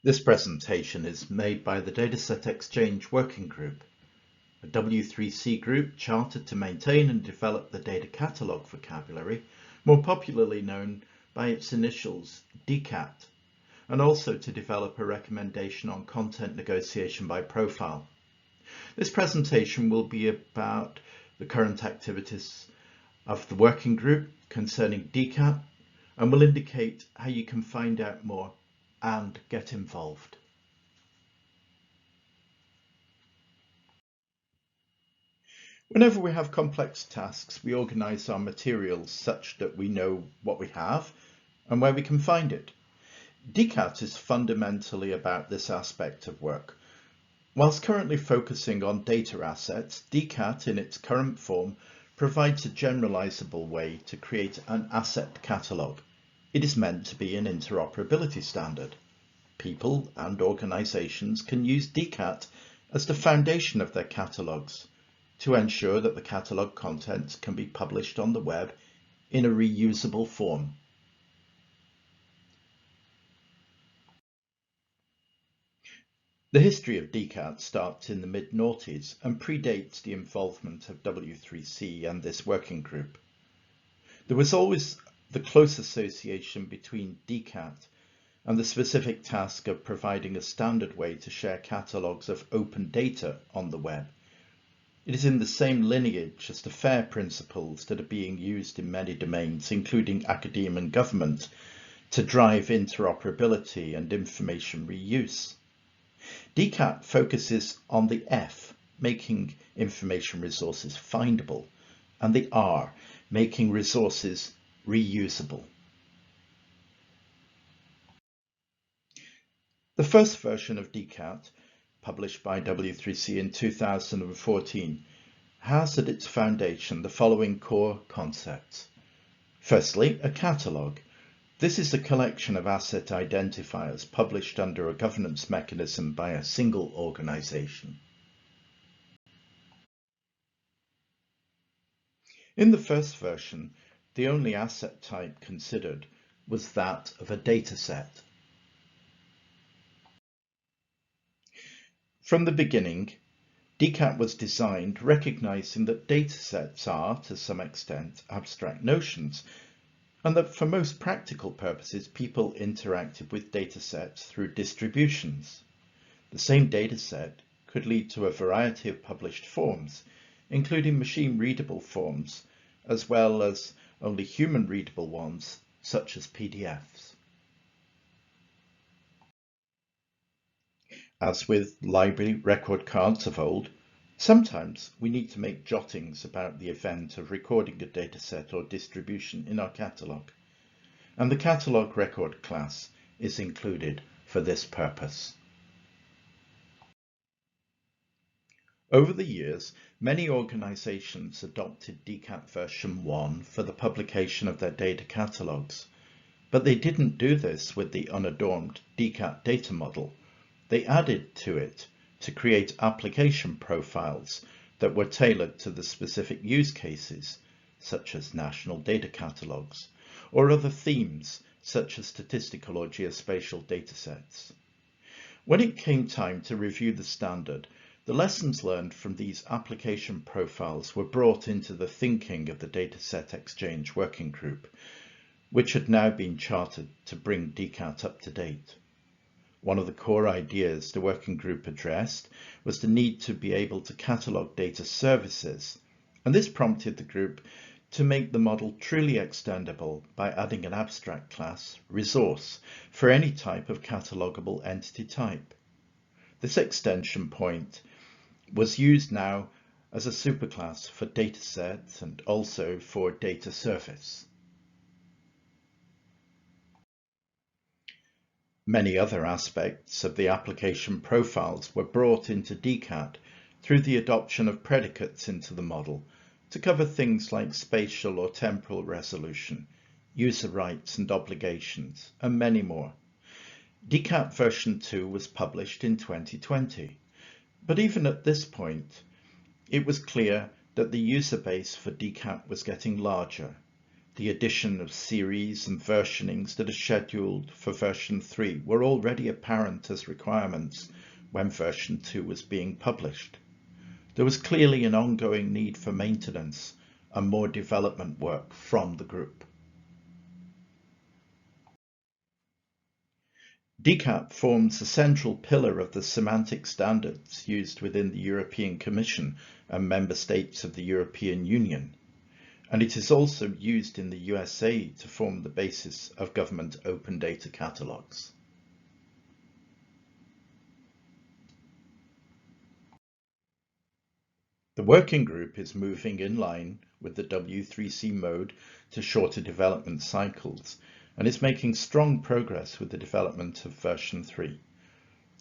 This presentation is made by the Dataset Exchange Working Group, a W3C group chartered to maintain and develop the data catalog vocabulary, more popularly known by its initials DCAT, and also to develop a recommendation on content negotiation by profile. This presentation will be about the current activities of the working group concerning DCAT and will indicate how you can find out more and get involved. Whenever we have complex tasks, we organise our materials such that we know what we have and where we can find it. DCAT is fundamentally about this aspect of work. Whilst currently focusing on data assets, DCAT in its current form provides a generalisable way to create an asset catalogue. It is meant to be an interoperability standard. People and organisations can use DCAT as the foundation of their catalogues to ensure that the catalogue content can be published on the web in a reusable form. The history of DCAT starts in the mid-noughties and predates the involvement of W3C and this working group. There was always the close association between DCAT and the specific task of providing a standard way to share catalogues of open data on the web. It is in the same lineage as the FAIR principles that are being used in many domains, including academia and government, to drive interoperability and information reuse. DCAT focuses on the F, making information resources findable, and the R, making resources reusable. The first version of DCAT, published by W3C in 2014, has at its foundation the following core concepts. Firstly, a catalogue. This is a collection of asset identifiers published under a governance mechanism by a single organisation. In the first version, the only asset type considered was that of a dataset. From the beginning, DCAT was designed recognising that datasets are, to some extent, abstract notions, and that for most practical purposes, people interacted with datasets through distributions. The same dataset could lead to a variety of published forms, including machine-readable forms, as well as only human-readable ones, such as PDFs. As with library record cards of old, sometimes we need to make jottings about the event of recording a dataset or distribution in our catalogue, and the catalogue record class is included for this purpose. Over the years, many organisations adopted DCAT version 1 for the publication of their data catalogues, but they didn't do this with the unadorned DCAT data model. They added to it to create application profiles that were tailored to the specific use cases, such as national data catalogues, or other themes, such as statistical or geospatial datasets. When it came time to review the standard, the lessons learned from these application profiles were brought into the thinking of the Dataset Exchange Working Group, which had now been chartered to bring DCAT up to date. One of the core ideas the working group addressed was the need to be able to catalogue data services, and this prompted the group to make the model truly extendable by adding an abstract class, resource, for any type of catalogable entity type. This extension point was used now as a superclass for datasets and also for data service. Many other aspects of the application profiles were brought into DCAT through the adoption of predicates into the model to cover things like spatial or temporal resolution, user rights and obligations, and many more. DCAT version 2 was published in 2020, but even at this point, it was clear that the user base for DCAT was getting larger. The addition of series and versionings that are scheduled for version 3 were already apparent as requirements when version 2 was being published. There was clearly an ongoing need for maintenance and more development work from the group. DCAP forms a central pillar of the semantic standards used within the European Commission and member states of the European Union, and it is also used in the USA to form the basis of government open data catalogues. The working group is moving in line with the W3C mode to shorter development cycles, and is making strong progress with the development of version 3.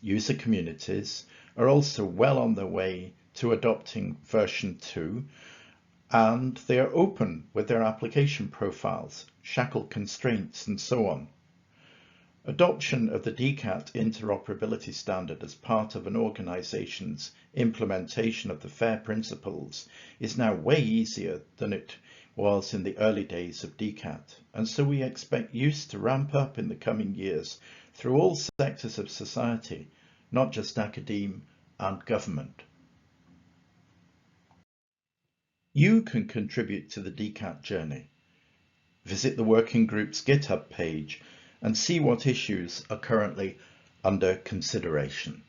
User communities are also well on their way to adopting version 2, and they are open with their application profiles, shackle constraints, and so on. Adoption of the DCAT interoperability standard as part of an organization's implementation of the FAIR principles is now way easier than it was in the early days of DCAT, and so we expect use to ramp up in the coming years through all sectors of society, not just academe and government. You can contribute to the DCAT journey. Visit the working group's GitHub page and see what issues are currently under consideration.